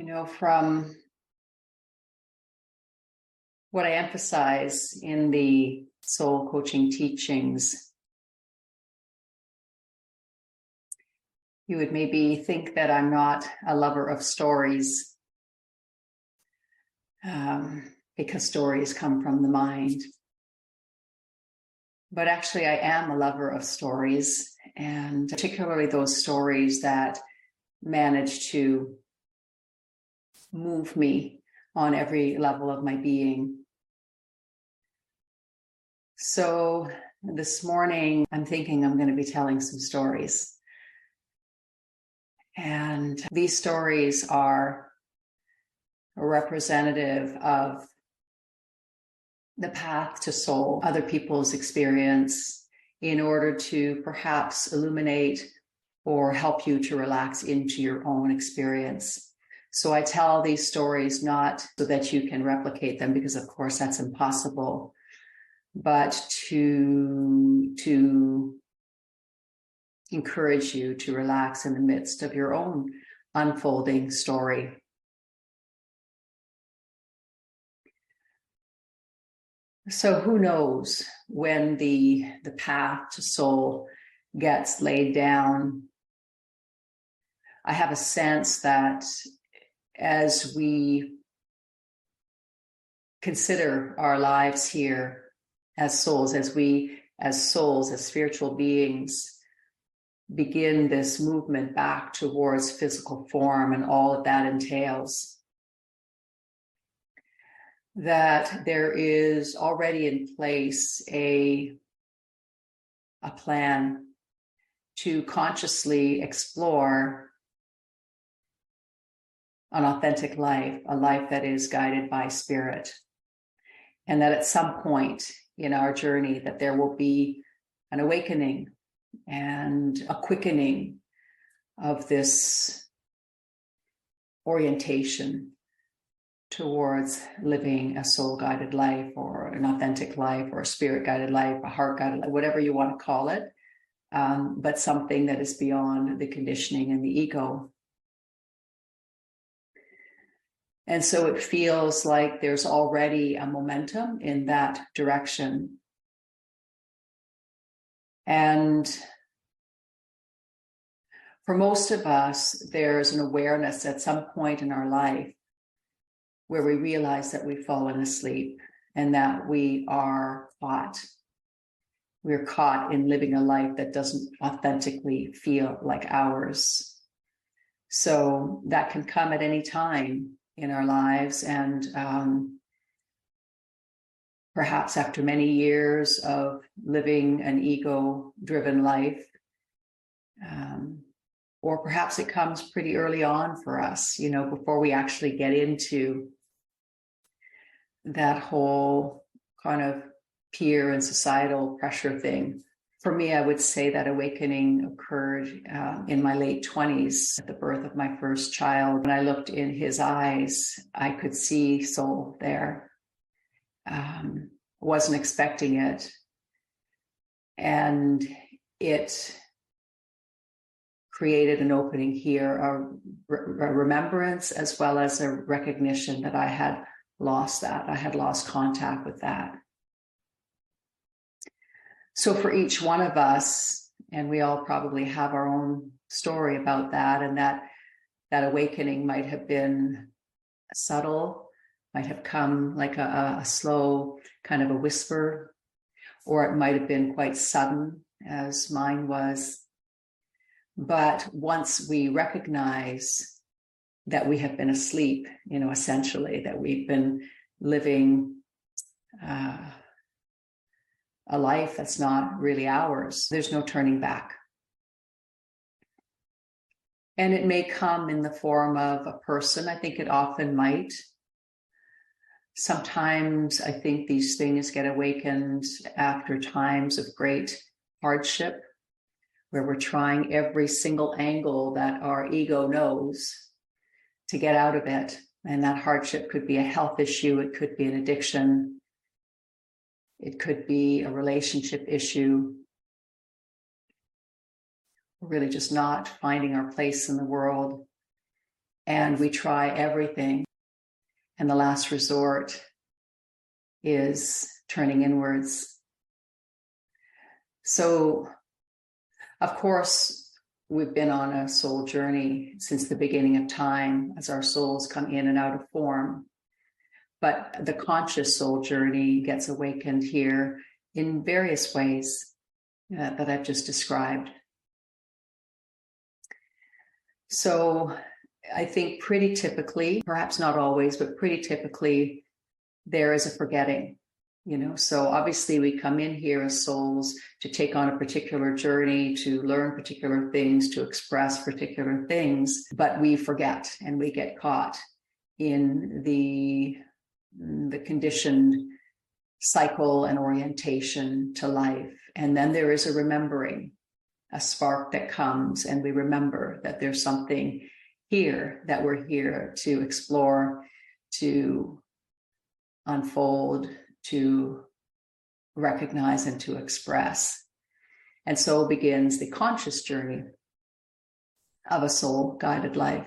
From what I emphasize in the soul coaching teachings, you would maybe think that I'm not a lover of stories, because stories come from the mind. But actually, I am a lover of stories, and particularly those stories that manage to move me on every level of my being. So this morning, I'm thinking I'm going to be telling some stories. And these stories are representative of the path to soul, other people's experience, in order to perhaps illuminate or help you to relax into your own experience. So I tell these stories not so that you can replicate them, because of course that's impossible, but to encourage you to relax in the midst of your own unfolding story. So who knows when the path to soul gets laid down? I have a sense that as we consider our lives here as souls, as spiritual beings, begin this movement back towards physical form and all of that entails, that there is already in place a plan to consciously explore an authentic life, a life that is guided by spirit. And that at some point in our journey, that there will be an awakening and a quickening of this orientation towards living a soul-guided life, or an authentic life, or a spirit-guided life, a heart-guided life, whatever you want to call it, but something that is beyond the conditioning and the ego. And so it feels like there's already a momentum in that direction. And for most of us, there's an awareness at some point in our life where we realize that we've fallen asleep and that we are caught. We're caught in living a life that doesn't authentically feel like ours. So that can come at any time in our lives, and perhaps after many years of living an ego-driven life, or perhaps it comes pretty early on for us, before we actually get into that whole kind of peer and societal pressure thing. For me, I would say that awakening occurred in my late 20s at the birth of my first child. When I looked in his eyes, I could see soul there. Wasn't expecting it. And it created an opening here, a remembrance, as well as a recognition that I had lost that. I had lost contact with that. So for each one of us, and we all probably have our own story about that, and that awakening might have been subtle, might have come like a slow kind of a whisper, or it might have been quite sudden, as mine was. But once we recognize that we have been asleep, essentially, that we've been living a life that's not really ours, there's no turning back. And it may come in the form of a person. I think it often might. Sometimes I think these things get awakened after times of great hardship, where we're trying every single angle that our ego knows to get out of it. And that hardship could be a health issue, it could be an addiction, it could be a relationship issue, really just not finding our place in the world. and we try everything. And the last resort is turning inwards. So, of course, we've been on a soul journey since the beginning of time as our souls come in and out of form. But the conscious soul journey gets awakened here in various ways that I've just described. So I think pretty typically, perhaps not always, but pretty typically, there is a forgetting. So obviously we come in here as souls to take on a particular journey, to learn particular things, to express particular things, but we forget and we get caught in the conditioned cycle and orientation to life. And then there is a remembering, a spark that comes, and we remember that there's something here that we're here to explore, to unfold, to recognize, and to express. And so begins the conscious journey of a soul-guided life.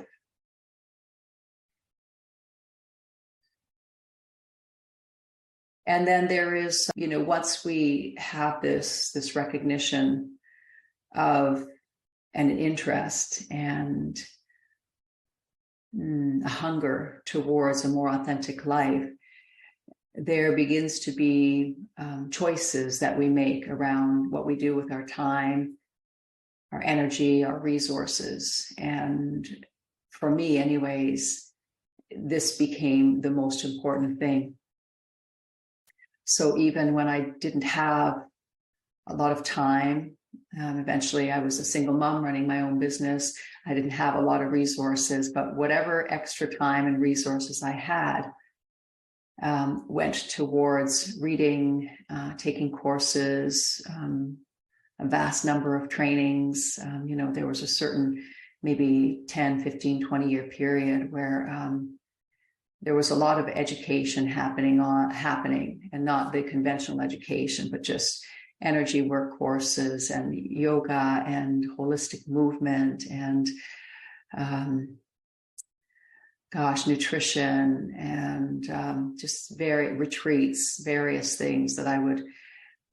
And then there is, once we have this recognition of an interest and a hunger towards a more authentic life, there begins to be choices that we make around what we do with our time, our energy, our resources. And for me, anyways, this became the most important thing. So even when I didn't have a lot of time, eventually I was a single mom running my own business. I didn't have a lot of resources, but whatever extra time and resources I had, went towards reading, taking courses, a vast number of trainings. There was a certain maybe 10, 15, 20-year period where there was a lot of education happening, and not the conventional education, but just energy work courses and yoga and holistic movement and nutrition and just retreats, various things that I would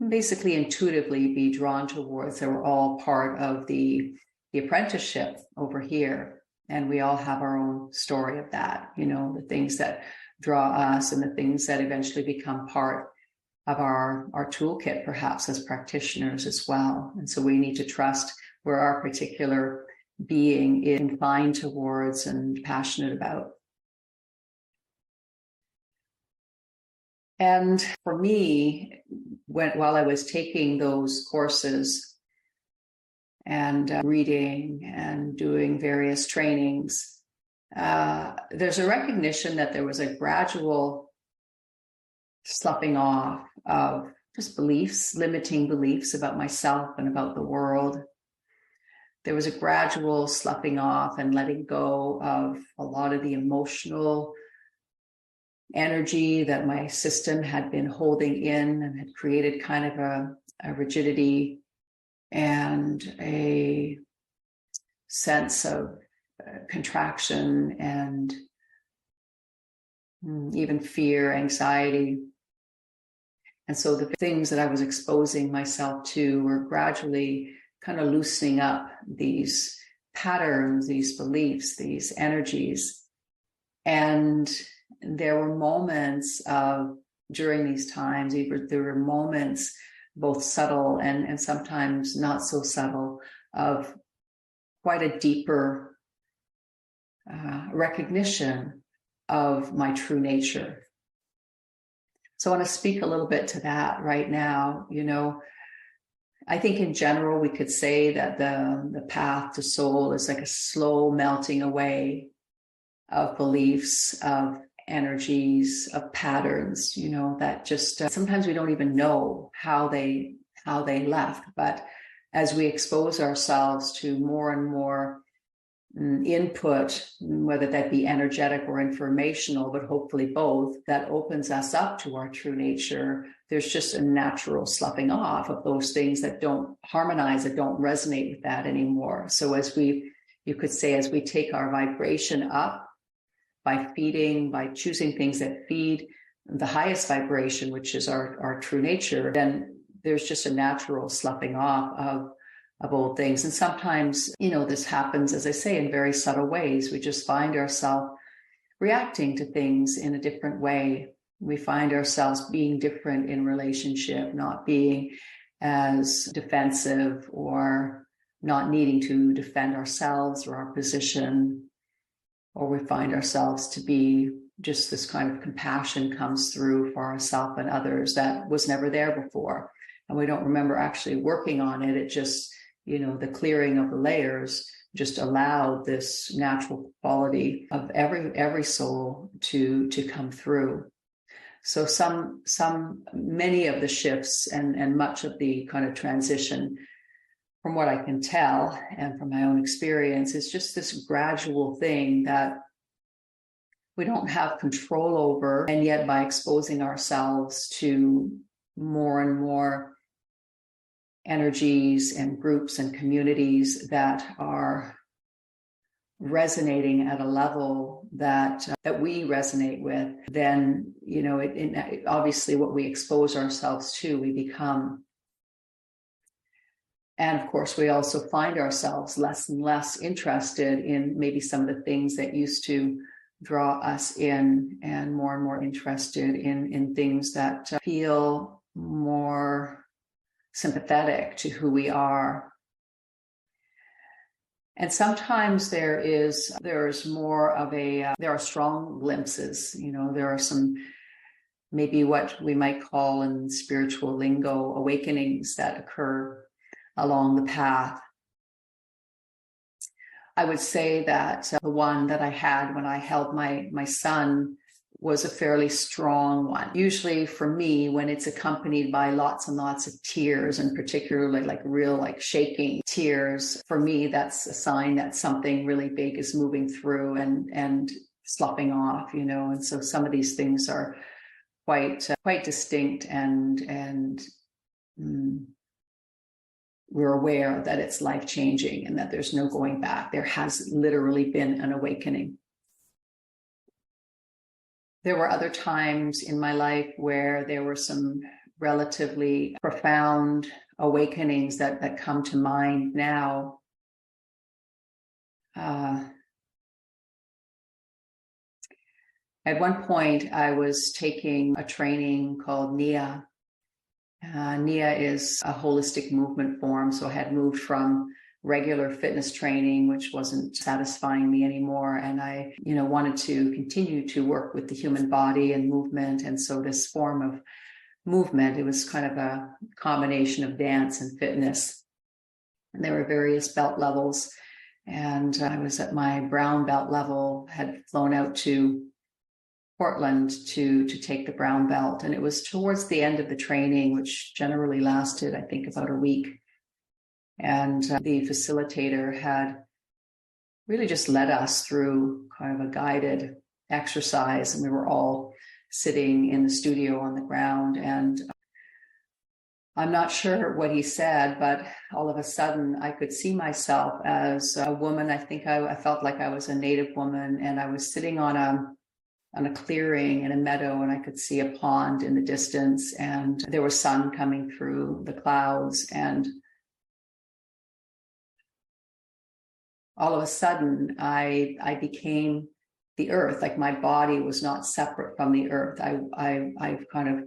basically intuitively be drawn towards. They were all part of the apprenticeship over here. And we all have our own story of that, the things that draw us and the things that eventually become part of our toolkit, perhaps as practitioners as well. And so we need to trust where our particular being is inclined towards and passionate about. And for me, while I was taking those courses and reading and doing various trainings, there's a recognition that there was a gradual sloughing off of just beliefs, limiting beliefs about myself and about the world. There was a gradual sloughing off and letting go of a lot of the emotional energy that my system had been holding in and had created kind of a rigidity and a sense of contraction and even fear, anxiety. And so the things that I was exposing myself to were gradually kind of loosening up these patterns, these beliefs, these energies. And there were moments during these times, there were moments, both subtle and sometimes not so subtle, of quite a deeper recognition of my true nature. So I want to speak a little bit to that right now. I think in general, we could say that the path to soul is like a slow melting away of beliefs, of energies, of patterns, that just sometimes we don't even know how they left. But as we expose ourselves to more and more input, whether that be energetic or informational, but hopefully both, that opens us up to our true nature, there's just a natural sloughing off of those things that don't harmonize, that don't resonate with that anymore. So as we you could say, as we take our vibration up by choosing things that feed the highest vibration, which is our true nature, then there's just a natural sloughing off of old things. And sometimes, this happens, as I say, in very subtle ways. We just find ourselves reacting to things in a different way. We find ourselves being different in relationship, not being as defensive or not needing to defend ourselves or our position. Or we find ourselves to be just this kind of compassion comes through for ourselves and others that was never there before. And we don't remember actually working on it. It just, the clearing of the layers just allowed this natural quality of every soul to come through. So many of the shifts and much of the kind of transition, from what I can tell and from my own experience, is just this gradual thing that we don't have control over. And yet by exposing ourselves to more and more energies and groups and communities that are resonating at a level that we resonate with, then obviously what we expose ourselves to, we become. And of course, we also find ourselves less and less interested in maybe some of the things that used to draw us in, and more interested in things that feel more sympathetic to who we are. And sometimes there's more of there are strong glimpses, there are some, maybe what we might call in spiritual lingo, awakenings that occur along the path. I would say that the one that I had when I held my son was a fairly strong one. Usually for me, when it's accompanied by lots and lots of tears, and particularly real shaking tears, for me, that's a sign that something really big is moving through and sloughing off, and so some of these things are quite distinct, and we're aware that it's life-changing and that there's no going back. There has literally been an awakening. There were other times in my life where there were some relatively profound awakenings that come to mind now. At one point, I was taking a training called NIA. NIA is a holistic movement form, so I had moved from regular fitness training, which wasn't satisfying me anymore. And I, wanted to continue to work with the human body and movement. And so this form of movement, it was kind of a combination of dance and fitness. And there were various belt levels. And I was at my brown belt level, had flown out to Portland to take the brown belt. And it was towards the end of the training, which generally lasted, I think, about a week. And the facilitator had really just led us through kind of a guided exercise. And we were all sitting in the studio on the ground. And I'm not sure what he said, but all of a sudden I could see myself as a woman. I think I felt like I was a Native woman, and I was sitting on a clearing in a meadow, and I could see a pond in the distance, and there was sun coming through the clouds. And all of a sudden, I became the earth. Like my body was not separate from the earth. I kind of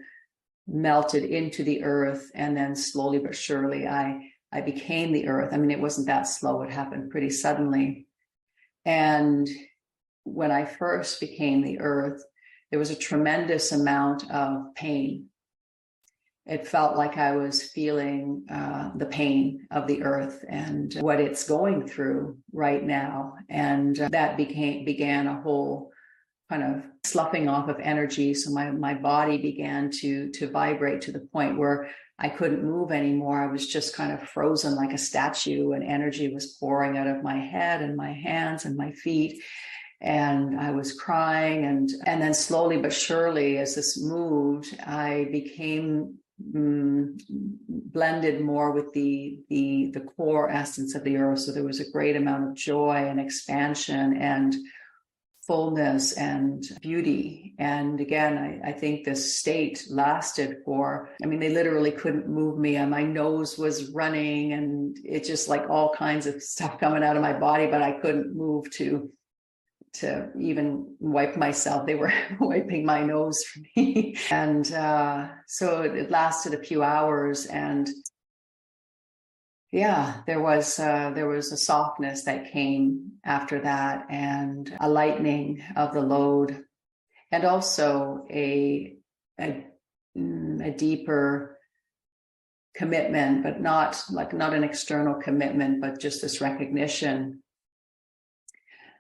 melted into the earth, and then slowly but surely, I became the earth. I mean, it wasn't that slow. It happened pretty suddenly. And when I first became the earth, there was a tremendous amount of pain. It felt like I was feeling the pain of the earth and what it's going through right now. And that began a whole kind of sloughing off of energy. So my body began to vibrate to the point where I couldn't move anymore. I was just kind of frozen like a statue, and energy was pouring out of my head and my hands and my feet. And I was crying, and then slowly but surely, as this moved, I became blended more with the core essence of the earth. So there was a great amount of joy and expansion and fullness and beauty. And again, I think this state lasted for, I mean, they literally couldn't move me, and my nose was running, and it just like all kinds of stuff coming out of my body, but I couldn't move to even wipe myself. They were wiping my nose for me. And so it lasted a few hours, and yeah, there was a softness that came after that, and a lightening of the load, and also a deeper commitment, but not an external commitment, but just this recognition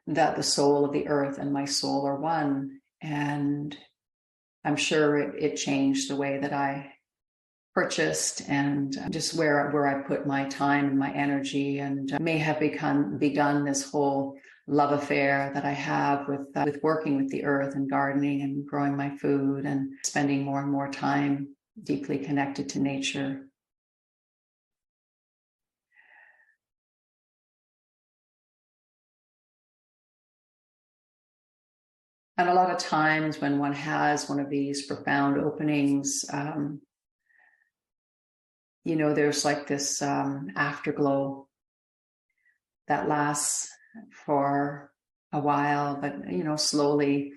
that the soul of the earth and my soul are one. And I'm sure it changed the way that I purchased and just where I put my time and my energy, and may have begun this whole love affair that I have with working with the earth and gardening and growing my food and spending more and more time deeply connected to nature. And a lot of times when one has one of these profound openings, there's like this afterglow that lasts for a while, but, slowly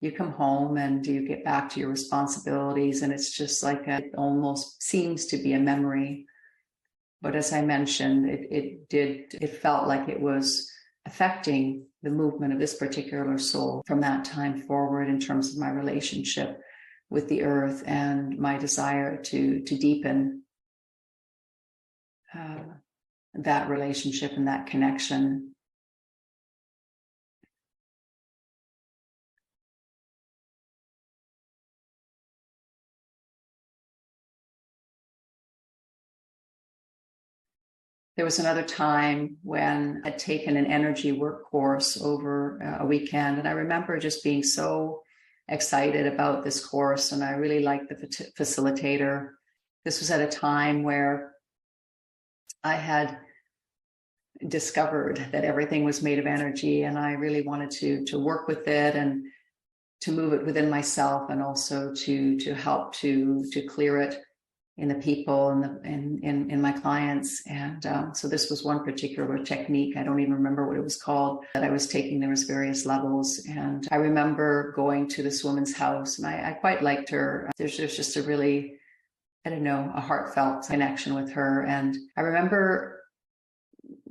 you come home and you get back to your responsibilities, and it's just like it almost seems to be a memory. But as I mentioned, it felt like it was affecting the movement of this particular soul from that time forward in terms of my relationship with the earth and my desire to deepen that relationship and that connection. There was another time when I'd taken an energy work course over a weekend, and I remember just being so excited about this course, and I really liked the facilitator. This was at a time where I had discovered that everything was made of energy, and I really wanted to work with it and to move it within myself, and also to help to clear it in the people and in my clients. And so this was one particular technique. I don't even remember what it was called that I was taking. There was various levels. And I remember going to this woman's house, and I quite liked her. There's just a really, a heartfelt connection with her. And I remember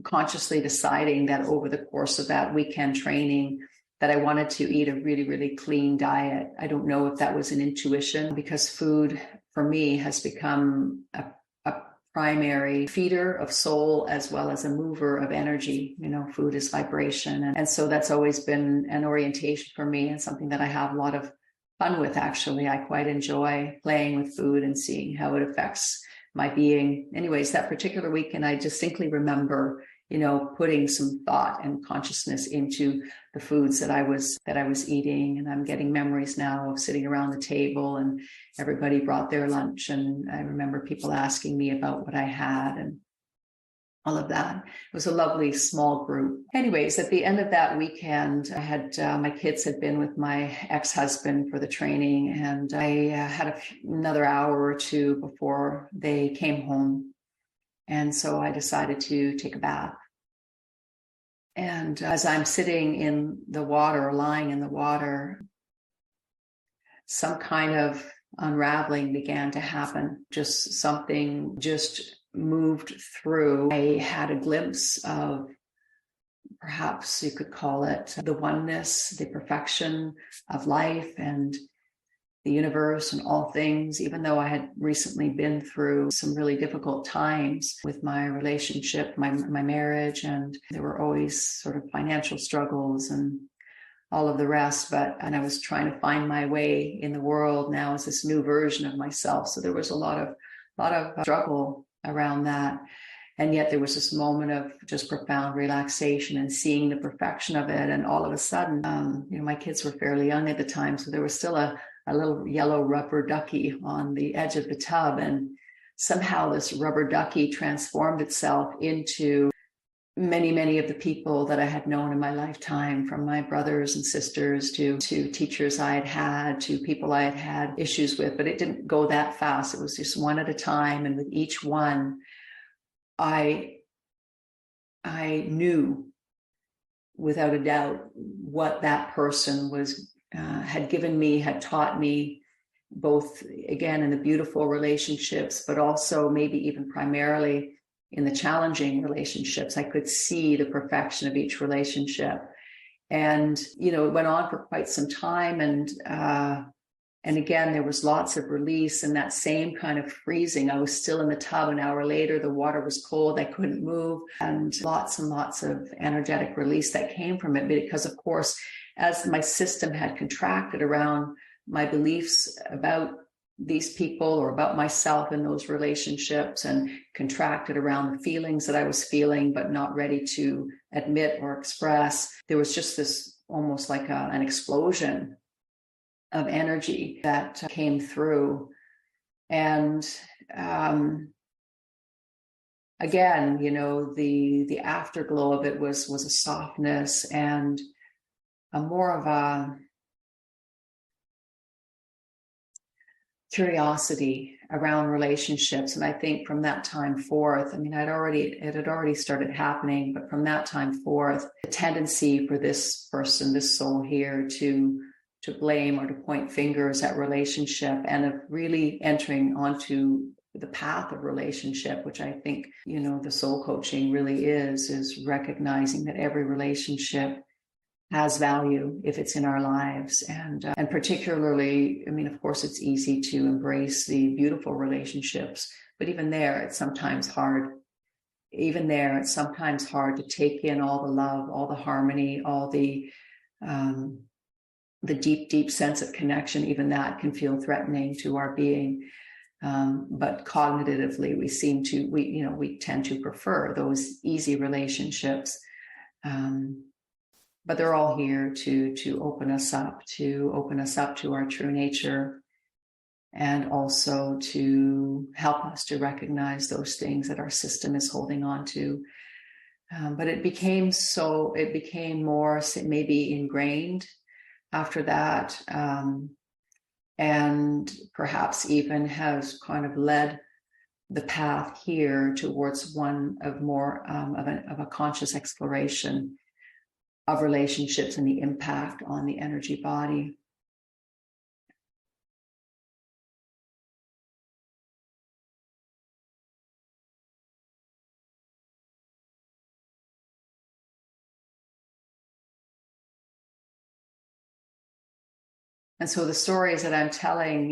consciously deciding that over the course of that weekend training that I wanted to eat a really, really clean diet. I don't know if that was an intuition, because food for me has become a primary feeder of soul as well as a mover of energy. Food is vibration. And so that's always been an orientation for me, and something that I have a lot of fun with, actually. I quite enjoy playing with food and seeing how it affects my being. Anyways, that particular weekend, I distinctly remember putting some thought and consciousness into the foods that I was eating. And I'm getting memories now of sitting around the table and everybody brought their lunch. And I remember people asking me about what I had and all of that. It was a lovely small group. Anyways, at the end of that weekend, I had my kids had been with my ex-husband for the training, and I had another hour or two before they came home. And so I decided to take a bath. And as I'm sitting in the water, lying in the water, some kind of unraveling began to happen. Just something just moved through. I had a glimpse of, perhaps you could call it, the oneness, the perfection of life and the universe and all things, even though I had recently been through some really difficult times with my relationship, my marriage, and there were always sort of financial struggles and all of the rest. And I was trying to find my way in the world now as this new version of myself. So there was a lot of struggle around that. And yet there was this moment of just profound relaxation and seeing the perfection of it. And all of a sudden, my kids were fairly young at the time, so there was still a a little yellow rubber ducky on the edge of the tub. And somehow this rubber ducky transformed itself into many, many of the people that I had known in my lifetime, from my brothers and sisters to teachers I had had, to people I had had issues with. But it didn't go that fast. It was just one at a time. And with each one, I knew without a doubt what that person was, had given me, had taught me, both, again, in the beautiful relationships, but also maybe even primarily in the challenging relationships. I could see the perfection of each relationship. And, it went on for quite some time. And again, there was lots of release and that same kind of freezing. I was still in the tub. An hour later, the water was cold. I couldn't move, and lots of energetic release that came from it. Because, of course, as my system had contracted around my beliefs about these people or about myself in those relationships, and contracted around the feelings that I was feeling but not ready to admit or express, there was just this almost like an explosion of energy that came through. And again, the afterglow of it was a softness and a more of a curiosity around relationships. And I think from that time forth, it had already started happening, but from that time forth, the tendency for this person, this soul here, to blame or to point fingers at relationship, and of really entering onto the path of relationship, which I think, the soul coaching really is recognizing that every relationship has value if it's in our lives. And particularly, of course, it's easy to embrace the beautiful relationships, but even there, it's sometimes hard. Even there, it's sometimes hard to take in all the love, all the harmony, all the deep, deep sense of connection. Even that can feel threatening to our being. But cognitively, we tend to prefer those easy relationships. But they're all here to open us up to our true nature, and also to help us to recognize those things that our system is holding on to. But it became more maybe ingrained after that, and perhaps even has kind of led the path here towards one of more of a conscious exploration of relationships and the impact on the energy body. And so the stories that I'm telling,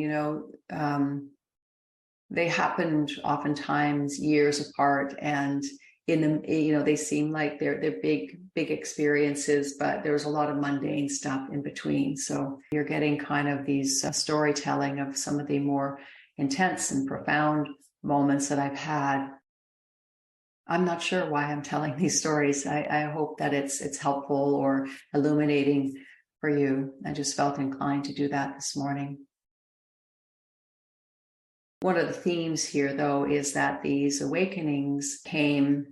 they happened oftentimes years apart, and in them, they seem like they're big experiences, but there's a lot of mundane stuff in between. So you're getting kind of these storytelling of some of the more intense and profound moments that I've had. I'm not sure why I'm telling these stories. I hope that it's helpful or illuminating for you. I just felt inclined to do that this morning. One of the themes here, though, is that these awakenings came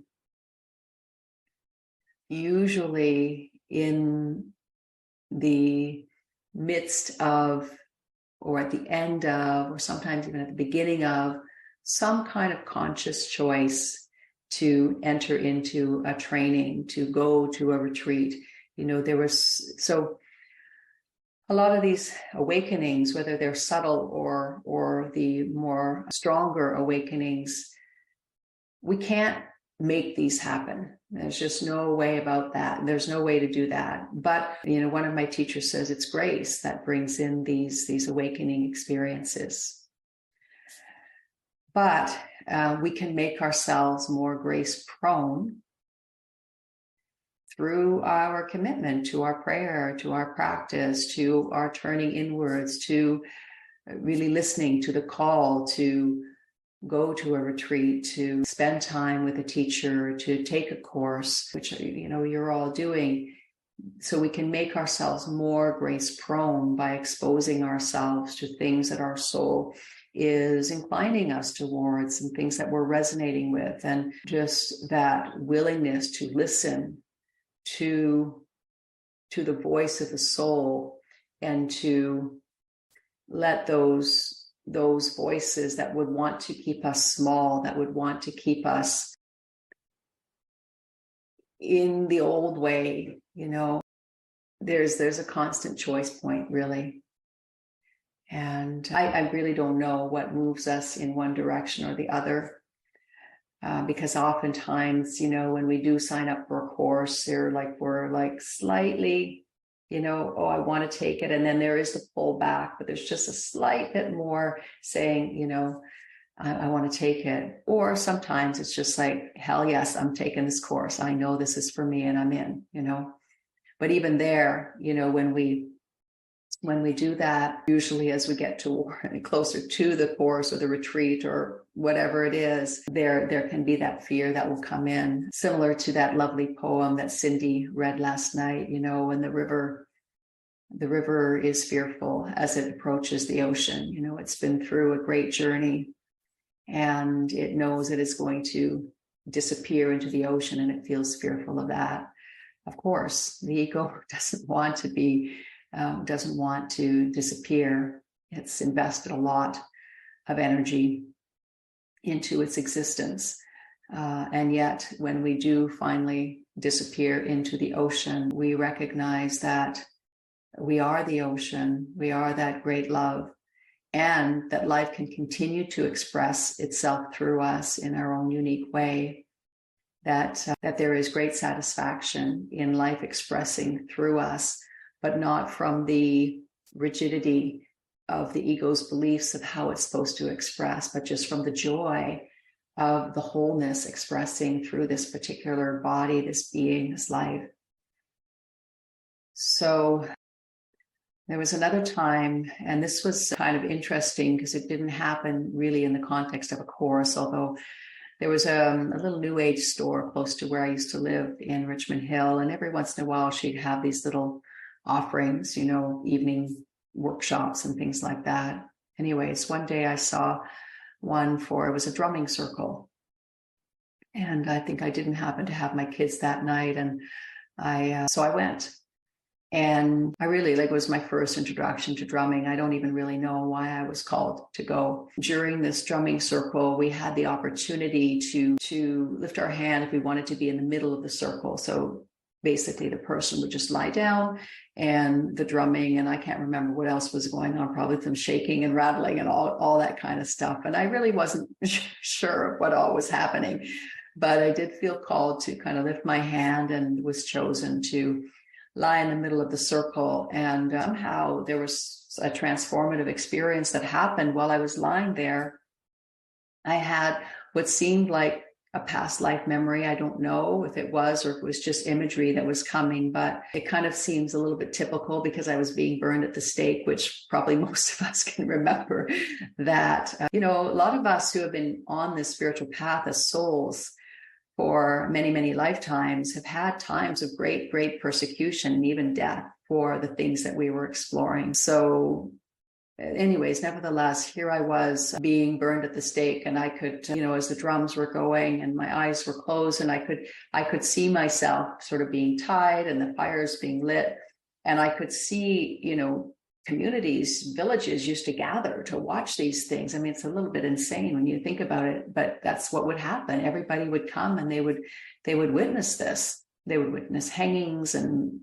usually in the midst of, or at the end of, or sometimes even at the beginning of, some kind of conscious choice to enter into a training, to go to a retreat. A lot of these awakenings, whether they're subtle or the more stronger awakenings, we can't make these happen. There's just no way about that. There's no way to do that. But, one of my teachers says it's grace that brings in these awakening experiences. But we can make ourselves more grace prone through our commitment to our prayer, to our practice, to our turning inwards, to really listening to the call to go to a retreat, to spend time with a teacher, to take a course, which, you're all doing. so we can make ourselves more grace prone by exposing ourselves to things that our soul is inclining us towards and things that we're resonating with, and just that willingness to listen to the voice of the soul, and to let those voices that would want to keep us small, that would want to keep us in the old way, there's a constant choice point, really. And I really don't know what moves us in one direction or the other, because oftentimes, when we do sign up for a course, we're like slightly, oh, I want to take it. And then there is the pullback, but there's just a slight bit more saying, I want to take it. Or sometimes it's just like, hell yes, I'm taking this course. I know this is for me and I'm in, But even there, when we do that, usually as we get closer to the course or the retreat or whatever it is, there can be that fear that will come in, similar to that lovely poem that Cindy read last night, when the river is fearful as it approaches the ocean. It's been through a great journey and it knows it is going to disappear into the ocean, and it feels fearful of that. Of course, the ego doesn't want to disappear. It's invested a lot of energy into its existence. And yet, when we do finally disappear into the ocean, we recognize that we are the ocean, we are that great love, and that life can continue to express itself through us in our own unique way. That there is great satisfaction in life expressing through us, but not from the rigidity of the ego's beliefs of how it's supposed to express, but just from the joy of the wholeness expressing through this particular body, this being, this life. So there was another time, and this was kind of interesting because it didn't happen really in the context of a course, although there was a little New Age store close to where I used to live in Richmond Hill, and every once in a while she'd have these little offerings, evening workshops and things like that. Anyways, one day I saw one it was a drumming circle. And I think I didn't happen to have my kids that night. And so I went. And I really, it was my first introduction to drumming. I don't even really know why I was called to go. During this drumming circle, we had the opportunity to lift our hand if we wanted to be in the middle of the circle. So basically the person would just lie down, and the drumming, and I can't remember what else was going on, probably some shaking and rattling and all that kind of stuff. And I really wasn't sure of what all was happening, but I did feel called to kind of lift my hand, and was chosen to lie in the middle of the circle. And somehow there was a transformative experience that happened while I was lying there. I had what seemed like a past life memory. I don't know if it was, or if it was just imagery that was coming, but it kind of seems a little bit typical because I was being burned at the stake, which probably most of us can remember that. A lot of us who have been on this spiritual path as souls for many, many lifetimes have had times of great, great persecution and even death for the things that we were exploring. So anyways, nevertheless, here I was being burned at the stake, and I could, as the drums were going and my eyes were closed, and I could see myself sort of being tied and the fires being lit. And I could see, communities, villages used to gather to watch these things. I mean, it's a little bit insane when you think about it, but that's what would happen. Everybody would come and they would witness this. They would witness hangings and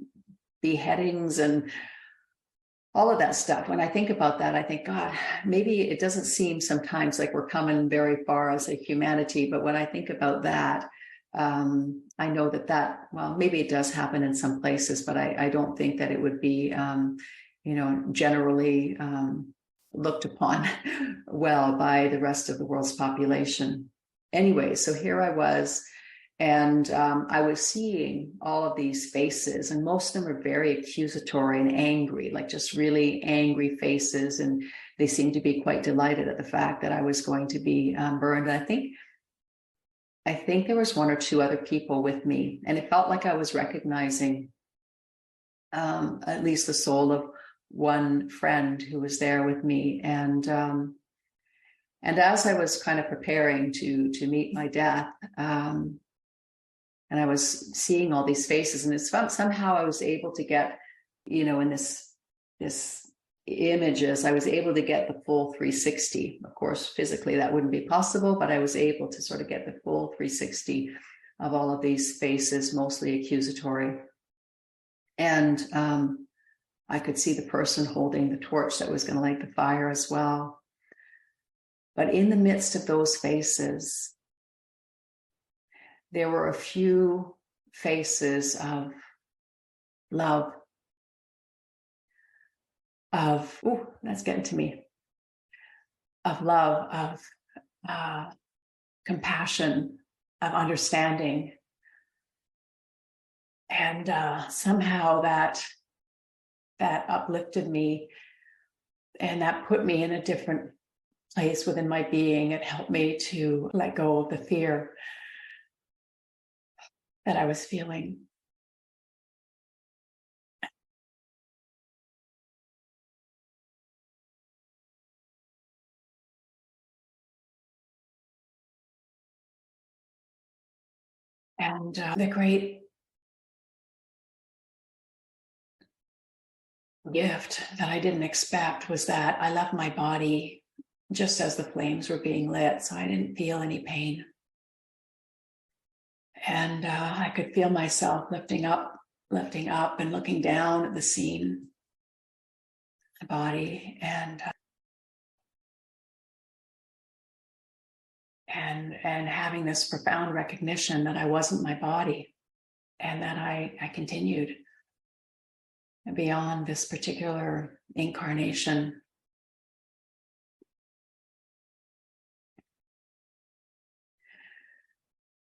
beheadings and all of that stuff. When I think about that, I think, God, maybe it doesn't seem sometimes like we're coming very far as a humanity. But when I think about that, I know that, well, maybe it does happen in some places, but I don't think that it would be, generally looked upon well by the rest of the world's population. Anyway, so here I was, and I was seeing all of these faces, and most of them are very accusatory and angry, like just really angry faces. And they seemed to be quite delighted at the fact that I was going to be burned. I think there was one or two other people with me, and it felt like I was recognizing at least the soul of one friend who was there with me. And as I was kind of preparing to meet my death, and I was seeing all these faces, and it's fun, somehow I was able to get, in this images, I was able to get the full 360. Of course, physically that wouldn't be possible, but I was able to sort of get the full 360 of all of these faces, mostly accusatory. And I could see the person holding the torch that was going to light the fire as well. But in the midst of those faces, there were a few faces of love, that's getting to me, of love, of compassion, of understanding. And somehow that uplifted me, and that put me in a different place within my being. It helped me to let go of the fear that I was feeling. And the great gift that I didn't expect was that I left my body just as the flames were being lit, so I didn't feel any pain. And I could feel myself lifting up and looking down at the scene, the body, and having this profound recognition that I wasn't my body, and that I continued beyond this particular incarnation.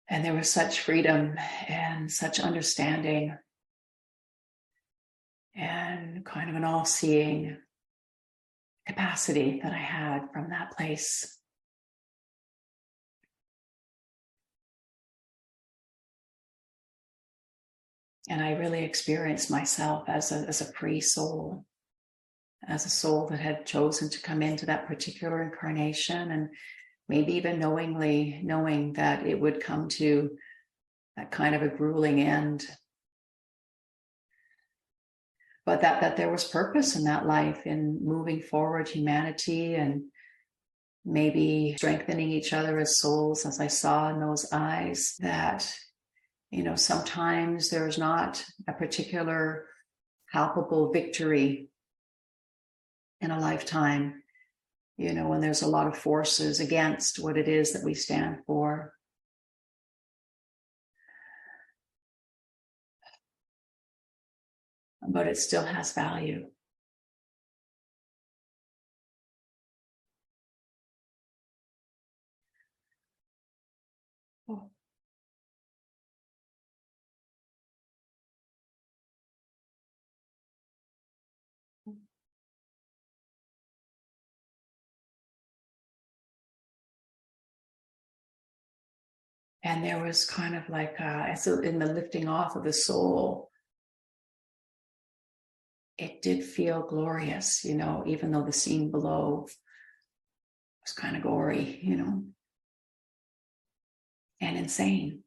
And there was such freedom and such understanding and kind of an all-seeing capacity that I had from that place. And I really experienced myself as a free soul, as a soul that had chosen to come into that particular incarnation, and maybe even knowing that it would come to that kind of a grueling end. But that there was purpose in that life, in moving forward humanity, and maybe strengthening each other as souls, as I saw in those eyes, that sometimes there's not a particular palpable victory in a lifetime, when there's a lot of forces against what it is that we stand for. But it still has value. Oh. And there was kind of like, in the lifting off of the soul, it did feel glorious, even though the scene below was kind of gory, and insane.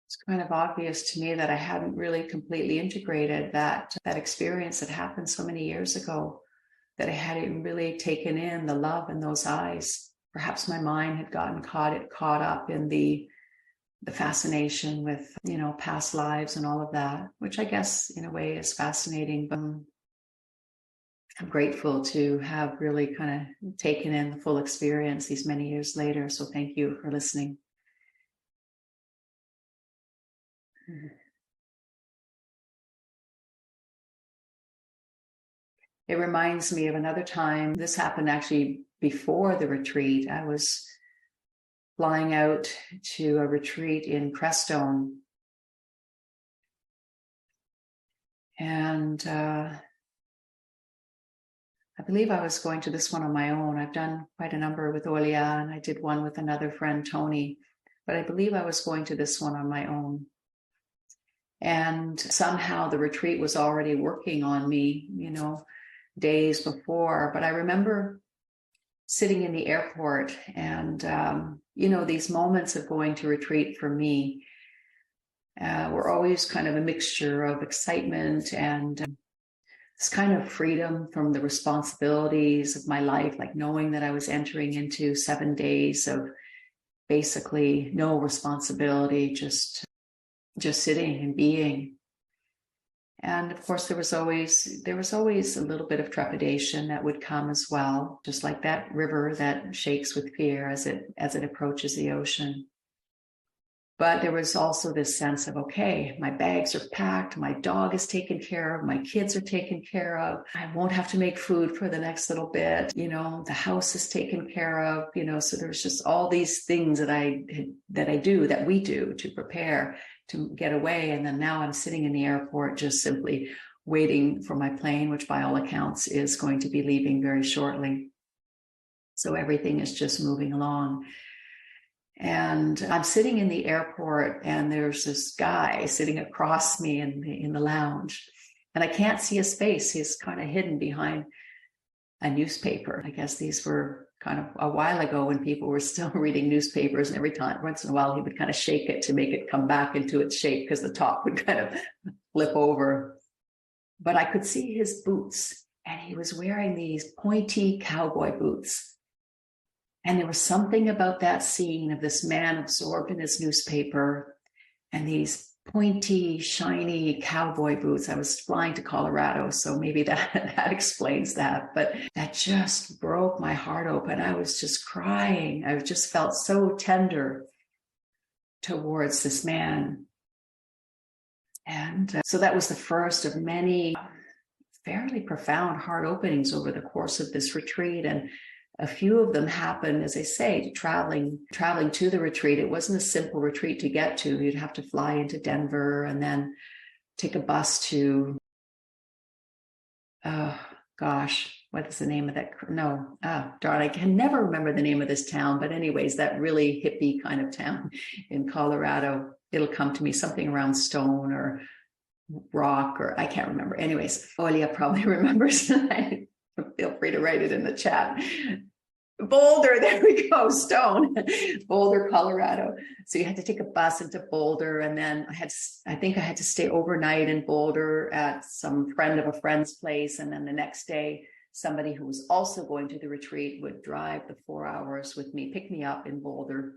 It's kind of obvious to me that I hadn't really completely integrated that experience that happened so many years ago, that I hadn't really taken in the love in those eyes. Perhaps my mind had gotten caught up in the fascination with, past lives and all of that, which I guess in a way is fascinating. But I'm grateful to have really kind of taken in the full experience these many years later. So thank you for listening. It reminds me of another time. This happened actually before the retreat. I was flying out to a retreat in Crestone. And I believe I was going to this one on my own. I've done quite a number with Olia, and I did one with another friend, Tony. But I believe I was going to this one on my own. And somehow the retreat was already working on me, days before. But I remember sitting in the airport and, these moments of going to retreat for me were always kind of a mixture of excitement and this kind of freedom from the responsibilities of my life, like knowing that I was entering into 7 days of basically no responsibility, just sitting and being. And of course, there was always a little bit of trepidation that would come as well, just like that river that shakes with fear as it approaches the ocean. But there was also this sense of, okay, my bags are packed, my dog is taken care of, my kids are taken care of, I won't have to make food for the next little bit, the house is taken care of, so there's just all these things that we do to prepare to get away. And then now I'm sitting in the airport just simply waiting for my plane, which by all accounts is going to be leaving very shortly. So everything is just moving along. And I'm sitting in the airport and there's this guy sitting across me in the lounge. And I can't see his face. He's kind of hidden behind a newspaper. I guess these were kind of a while ago when people were still reading newspapers, and every time, once in a while, he would kind of shake it to make it come back into its shape because the top would kind of flip over. But I could see his boots, and he was wearing these pointy cowboy boots. And there was something about that scene of this man absorbed in his newspaper and these pointy, shiny cowboy boots. I was flying to Colorado, so maybe that explains that. But that just broke my heart open. I was just crying. I just felt so tender towards this man. And so that was the first of many fairly profound heart openings over the course of this retreat. And a few of them happened, as I say, traveling to the retreat. It wasn't a simple retreat to get to. You'd have to fly into Denver and then take a bus to, what is the name of that? Darn, I can never remember the name of this town. But anyways, that really hippie kind of town in Colorado. It'll come to me, something around Stone or Rock, or I can't remember. Anyways, Olia probably remembers. Feel free to write it in the chat. Boulder, there we go, Stone, Boulder, Colorado. So you had to take a bus into Boulder, and then I think I had to stay overnight in Boulder at some friend of a friend's place, and then the next day, somebody who was also going to the retreat would drive the 4 hours with me, pick me up in Boulder,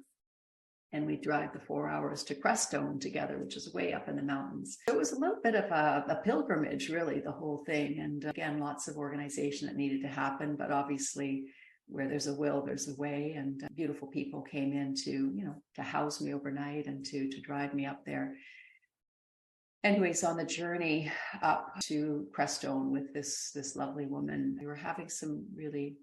and we'd drive the 4 hours to Crestone together, which is way up in the mountains. It was a little bit of a pilgrimage, really, the whole thing. And again, lots of organization that needed to happen, but obviously where there's a will, there's a way. And beautiful people came in to house me overnight and to drive me up there. Anyways, on the journey up to Crestone with this lovely woman, we were having some really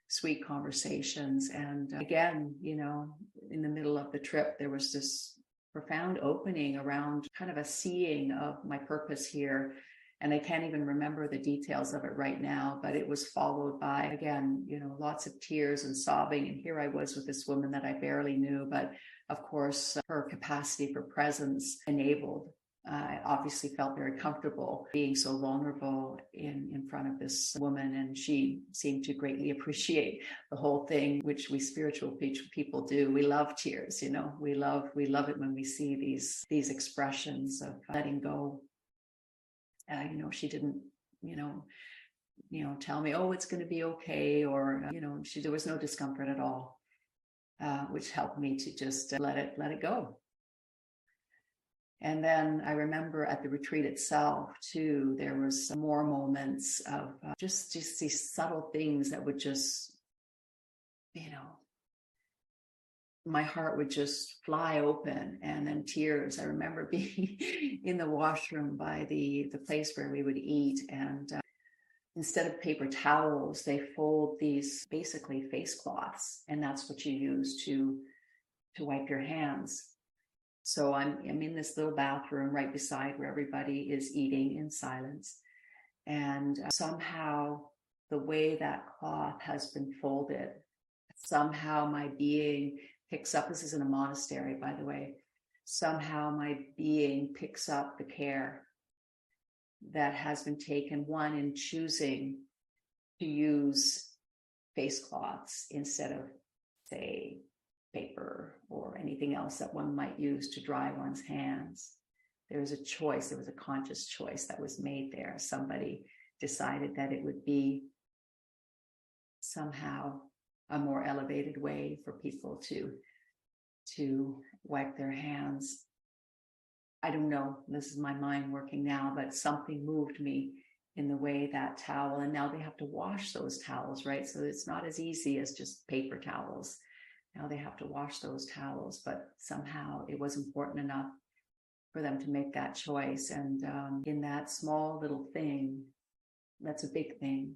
sweet conversations. And again, in the middle of the trip, there was this profound opening around kind of a seeing of my purpose here. And I can't even remember the details of it right now, but it was followed by, again, lots of tears and sobbing. And here I was with this woman that I barely knew, but of course, her capacity for presence enabled. I obviously felt very comfortable being so vulnerable in front of this woman, and she seemed to greatly appreciate the whole thing, which we spiritual people do. We love tears, we love it when we see these expressions of letting go. She didn't, tell me, oh, it's going to be okay, or there was no discomfort at all, which helped me to just let it go. And then I remember at the retreat itself too, there was some more moments of just these subtle things that would just, my heart would just fly open, and then tears. I remember being in the washroom by the place where we would eat, and instead of paper towels, they fold these basically face cloths, and that's what you use to wipe your hands. So I'm in this little bathroom right beside where everybody is eating in silence, and somehow the way that cloth has been folded, somehow my being picks up, this is in a monastery, by the way, somehow my being picks up the care that has been taken, one, in choosing to use face cloths instead of, say, paper or anything else that one might use to dry one's hands. There was a choice, there was a conscious choice that was made there. Somebody decided that it would be somehow a more elevated way for people to wipe their hands. I don't know, this is my mind working now, but something moved me in the way that towel, and now they have to wash those towels, right? So it's not as easy as just paper towels. Now they have to wash those towels, but somehow it was important enough for them to make that choice. And in that small little thing, that's a big thing,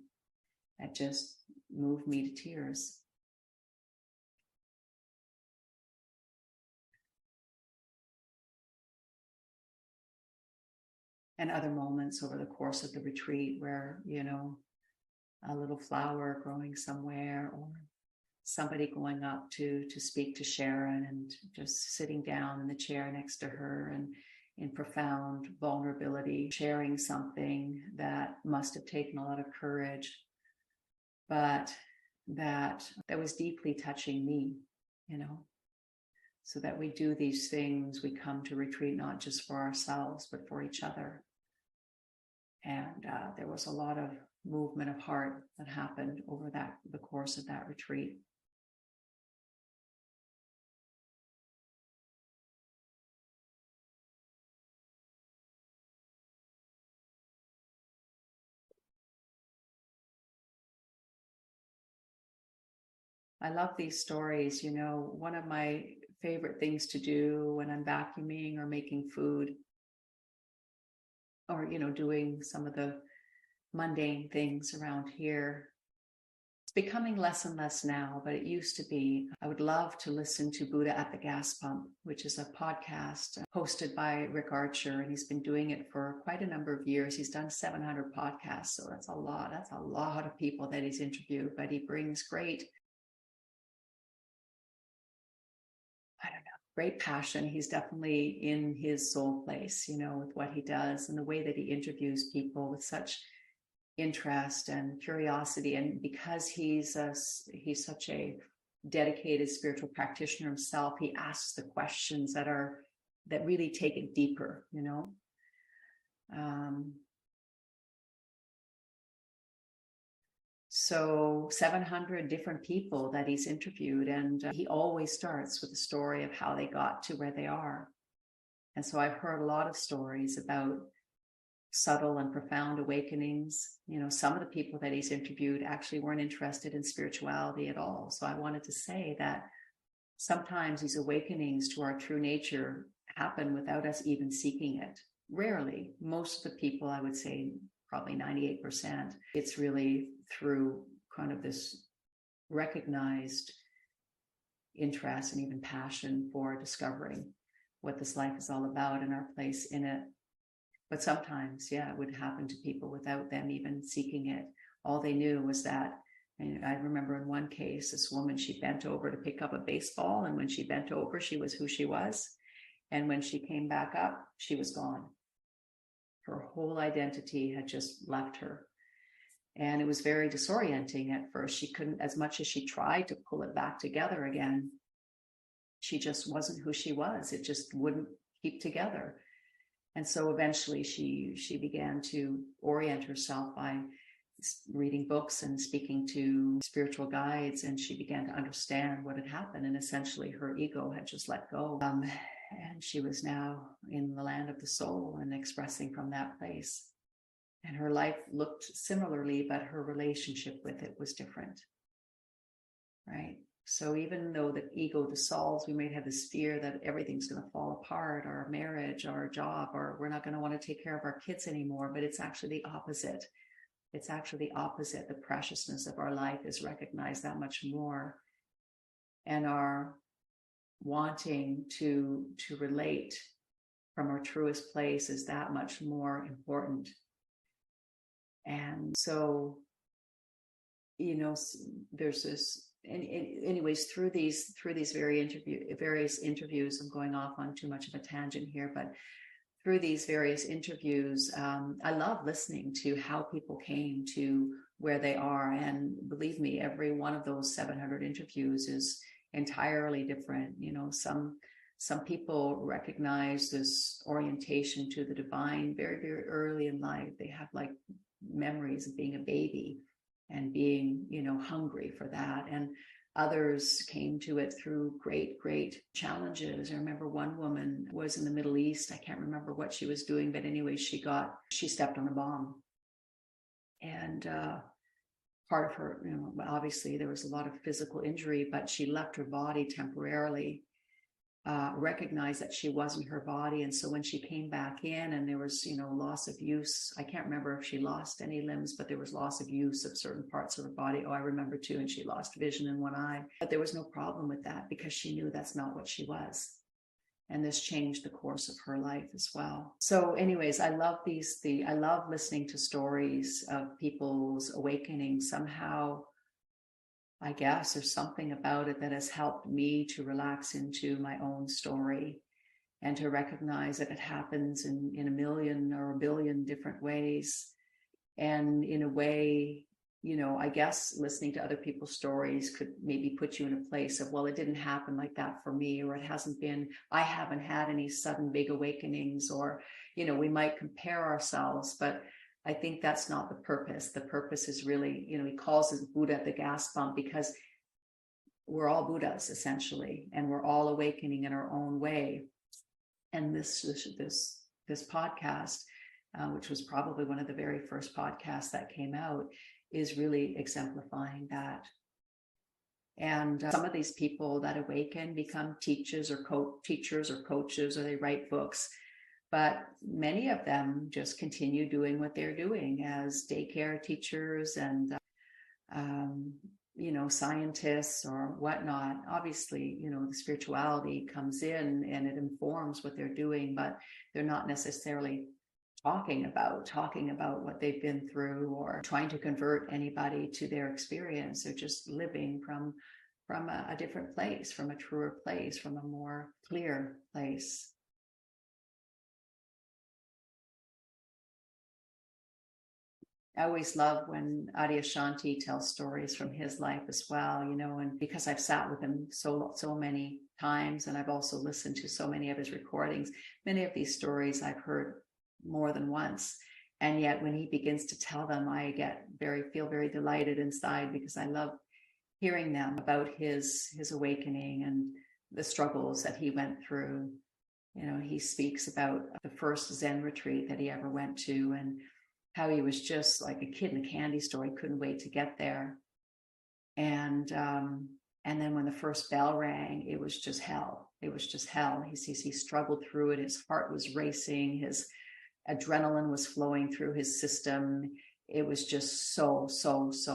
that just moved me to tears. And other moments over the course of the retreat where, a little flower growing somewhere, or somebody going up to speak to Sharon and just sitting down in the chair next to her and in profound vulnerability, sharing something that must have taken a lot of courage, but that was deeply touching me, so that we do these things. We come to retreat not just for ourselves, but for each other. And there was a lot of movement of heart that happened over the course of that retreat. I love these stories. One of my favorite things to do when I'm vacuuming or making food, or, doing some of the mundane things around here. It's becoming less and less now, but it used to be. I would love to listen to Buddha at the Gas Pump, which is a podcast hosted by Rick Archer, and he's been doing it for quite a number of years. He's done 700 podcasts, so that's a lot. That's a lot of people that he's interviewed, but he brings great passion. He's definitely in his soul place, with what he does and the way that he interviews people with such interest and curiosity. And because he's such a dedicated spiritual practitioner himself, he asks the questions that really take it deeper, So 700 different people that he's interviewed, and he always starts with a story of how they got to where they are. And so I've heard a lot of stories about subtle and profound awakenings. Some of the people that he's interviewed actually weren't interested in spirituality at all. So I wanted to say that sometimes these awakenings to our true nature happen without us even seeking it. Rarely. Most of the people, I would say, probably 98%, it's really through kind of this recognized interest and even passion for discovering what this life is all about and our place in it. But sometimes, it would happen to people without them even seeking it. All they knew was that, and I remember in one case, this woman, she bent over to pick up a baseball, and when she bent over, she was who she was. And when she came back up, she was gone. Her whole identity had just left her. And it was very disorienting at first. She couldn't, as much as she tried to pull it back together again, she just wasn't who she was. It just wouldn't keep together. And so eventually she began to orient herself by reading books and speaking to spiritual guides, and she began to understand what had happened. And essentially her ego had just let go. And she was now in the land of the soul and expressing from that place. And her life looked similarly, but her relationship with it was different. Right? So even though the ego dissolves, we might have this fear that everything's going to fall apart, our marriage, our job, or we're not going to want to take care of our kids anymore. But it's actually the opposite. It's actually the opposite. The preciousness of our life is recognized that much more. And our wanting to relate from our truest place is that much more important. And so, there's this. Anyways, through these various interviews, I'm going off on too much of a tangent here, but through these various interviews, I love listening to how people came to where they are. And believe me, every one of those 700 interviews is entirely different. Some people recognize this orientation to the divine very, very early in life. They have like memories of being a baby and being, hungry for that. And others came to it through great, great challenges. I remember one woman was in the Middle East. I can't remember what she was doing, but anyway, she stepped on a bomb. And part of her, obviously there was a lot of physical injury, but she left her body temporarily, recognized that she wasn't her body. And so when she came back in and there was, loss of use, I can't remember if she lost any limbs, but there was loss of use of certain parts of her body. Oh, I remember too. And she lost vision in one eye, but there was no problem with that because she knew that's not what she was. And this changed the course of her life as well. So anyways, I love I love listening to stories of people's awakening. Somehow, I guess there's something about it that has helped me to relax into my own story and to recognize that it happens in a million or a billion different ways. And in a way, I guess listening to other people's stories could maybe put you in a place of, well, it didn't happen like that for me, or I haven't had any sudden big awakenings, or, we might compare ourselves, but I think that's not the purpose. The purpose is really, he calls it Buddha at the gas pump, because we're all Buddhas essentially, and we're all awakening in our own way. And this podcast, which was probably one of the very first podcasts that came out, is really exemplifying that. And some of these people that awaken become teachers or coaches, or they write books. But many of them just continue doing what they're doing as daycare teachers and, scientists or whatnot. Obviously, the spirituality comes in and it informs what they're doing, but they're not necessarily talking about what they've been through or trying to convert anybody to their experience. They're just living from a different place, from a truer place, from a more clear place. I always love when Adyashanti tells stories from his life as well, and because I've sat with him so many times, and I've also listened to so many of his recordings, many of these stories I've heard more than once. And yet when he begins to tell them, I feel very delighted inside, because I love hearing them about his awakening and the struggles that he went through. He speaks about the first Zen retreat that he ever went to, and how he was just like a kid in a candy store. He couldn't wait to get there. And then when the first bell rang, it was just hell. It was just hell. He struggled through it. His heart was racing. His adrenaline was flowing through his system. It was just so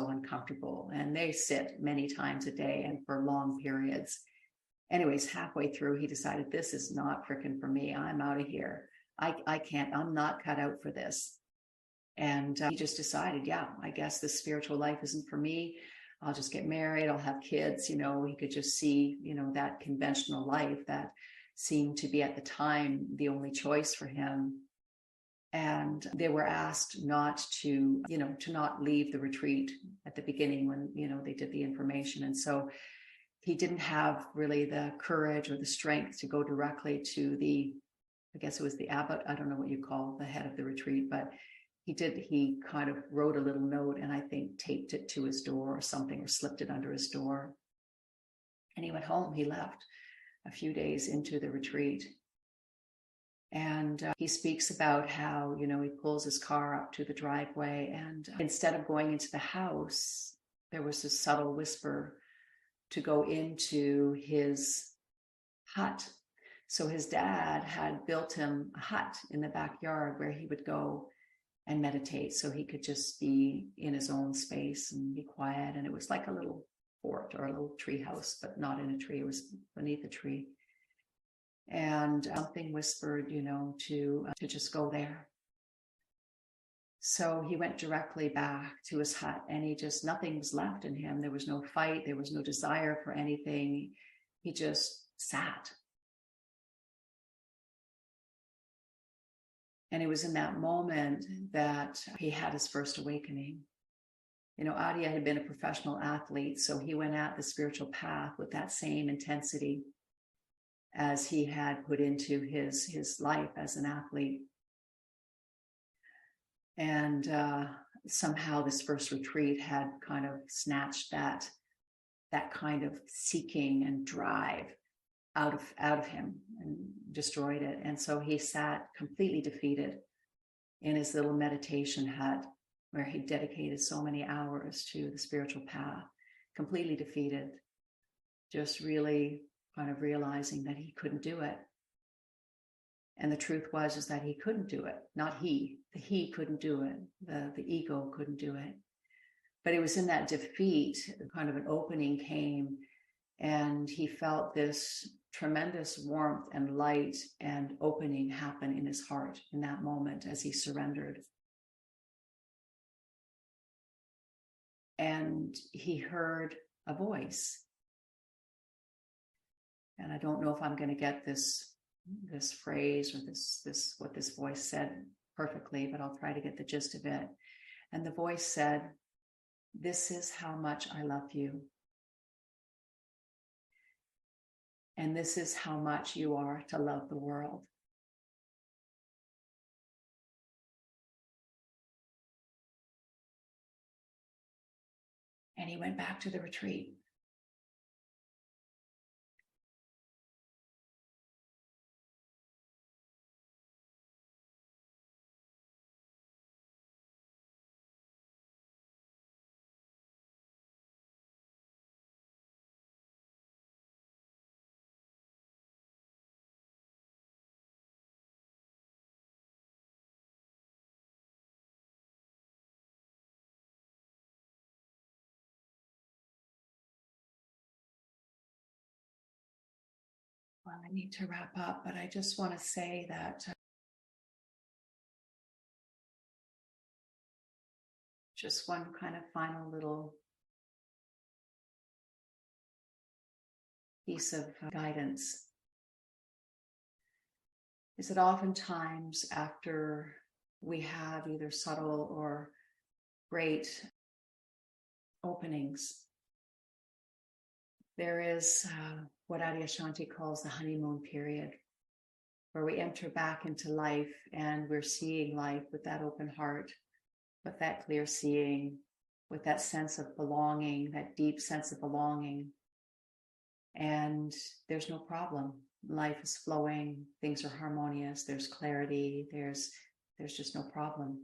uncomfortable. And they sit many times a day and for long periods. Anyways, halfway through, he decided, this is not freaking for me. I'm out of here. I can't, I'm not cut out for this. And he just decided, I guess this spiritual life isn't for me. I'll just get married. I'll have kids. He could just see, that conventional life that seemed to be at the time the only choice for him. And they were asked not to not leave the retreat at the beginning when, they did the information. And so he didn't have really the courage or the strength to go directly to I guess it was the abbot. I don't know what you call the head of the retreat, but he kind of wrote a little note and I think taped it to his door or something, or slipped it under his door. And he went home. He left a few days into the retreat. And he speaks about how, he pulls his car up to the driveway, and instead of going into the house, there was a subtle whisper to go into his hut. So his dad had built him a hut in the backyard where he would go and meditate, so he could just be in his own space and be quiet. And it was like a little fort or a little tree house, but not in a tree. It was beneath a tree. And something whispered, to just go there. So he went directly back to his hut, and nothing was left in him. There was no fight. There was no desire for anything. He just sat. And it was in that moment that he had his first awakening. Adi had been a professional athlete, so he went at the spiritual path with that same intensity as he had put into his life as an athlete. And somehow this first retreat had kind of snatched that kind of seeking and drive out of him and destroyed it. And so he sat completely defeated in his little meditation hut where he dedicated so many hours to the spiritual path, completely defeated, just really kind of realizing that he couldn't do it. And the truth is that he couldn't do it. Not he. The he couldn't do it. The ego couldn't do it. But it was in that defeat, kind of an opening came, and he felt this tremendous warmth and light and opening happen in his heart in that moment as he surrendered. And he heard a voice. And I don't know if I'm going to get this phrase or this what this voice said perfectly, but I'll try to get the gist of it. And the voice said, "This is how much I love you. And this is how much you are to love the world." And he went back to the retreat. Well, I need to wrap up, but I just want to say that just one kind of final little piece of guidance is that oftentimes after we have either subtle or great openings, there is what Adyashanti calls the honeymoon period, where we enter back into life and we're seeing life with that open heart, with that clear seeing, with that sense of belonging, that deep sense of belonging. And there's no problem. Life is flowing, things are harmonious, there's clarity, there's just no problem.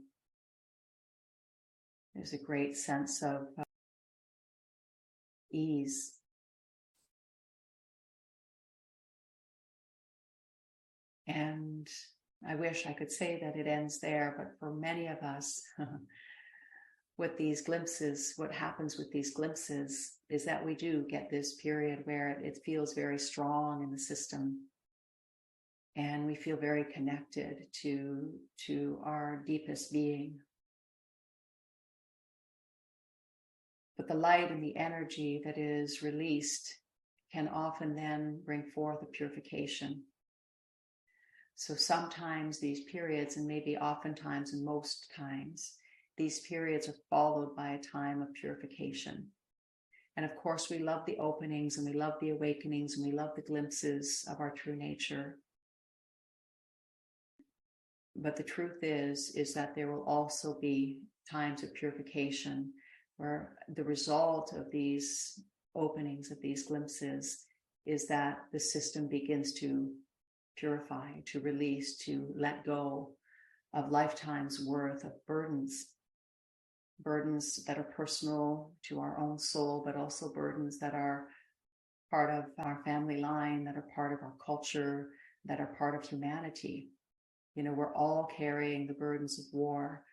There's a great sense of ease. And I wish I could say that it ends there, but for many of us, with these glimpses, what happens with these glimpses is that we do get this period where it feels very strong in the system. And we feel very connected to our deepest being. But the light and the energy that is released can often then bring forth a purification. So sometimes these periods, and maybe oftentimes and most times, these periods are followed by a time of purification. And of course, we love the openings and we love the awakenings and we love the glimpses of our true nature. But the truth is that there will also be times of purification where the result of these openings, of these glimpses, is that the system begins to purify, to release, to let go of lifetimes worth of burdens that are personal to our own soul, but also burdens that are part of our family line, that are part of our culture, that are part of humanity. We're all carrying the burdens of war,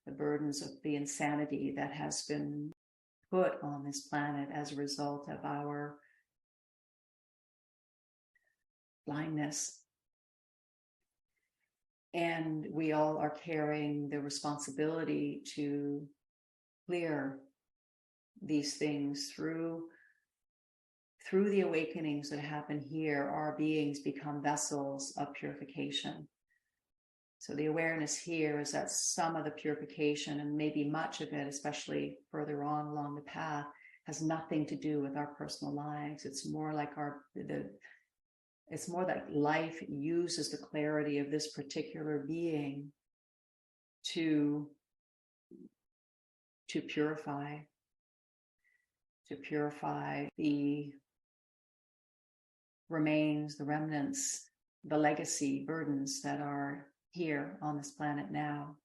the burdens of the insanity that has been put on this planet as a result of our blindness. And we all are carrying the responsibility to clear these things through the awakenings that happen here. Our beings become vessels of purification. So the awareness here is that some of the purification, and maybe much of it, especially further on along the path, has nothing to do with our personal lives. It's more like it's more that life uses the clarity of this particular being to purify the remains, the remnants, the legacy burdens that are here on this planet now.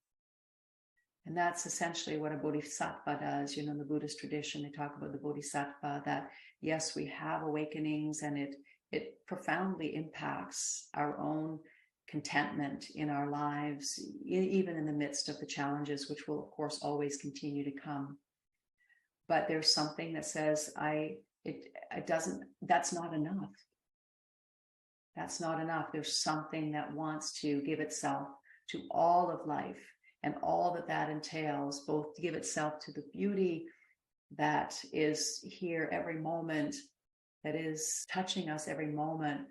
And that's essentially what a bodhisattva does. In the Buddhist tradition, they talk about the bodhisattva, that yes, we have awakenings, and it profoundly impacts our own contentment in our lives, even in the midst of the challenges, which will of course always continue to come. But there's something that says, that's not enough. That's not enough. There's something that wants to give itself to all of life and all that entails, both to give itself to the beauty that is here every moment, that is touching us every moment,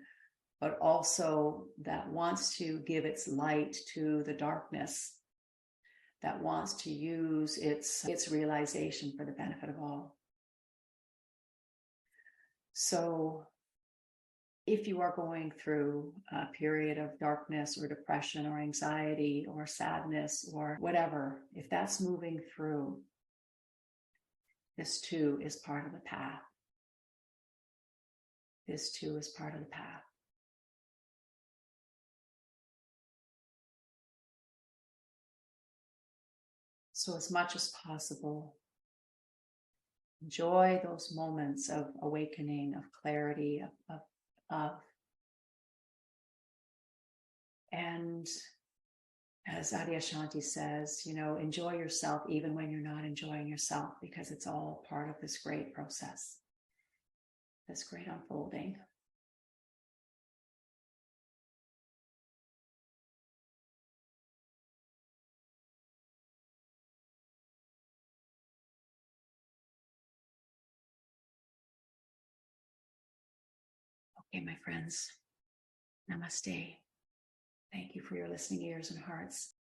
but also that wants to give its light to the darkness, that wants to use its realization for the benefit of all. So if you are going through a period of darkness or depression or anxiety or sadness or whatever, if that's moving through, this too is part of the path. This too is part of the path. So as much as possible, enjoy those moments of awakening, of clarity, and as Adyashanti says, enjoy yourself even when you're not enjoying yourself, because it's all part of this great process, this great unfolding. Okay, my friends, namaste. Thank you for your listening ears and hearts.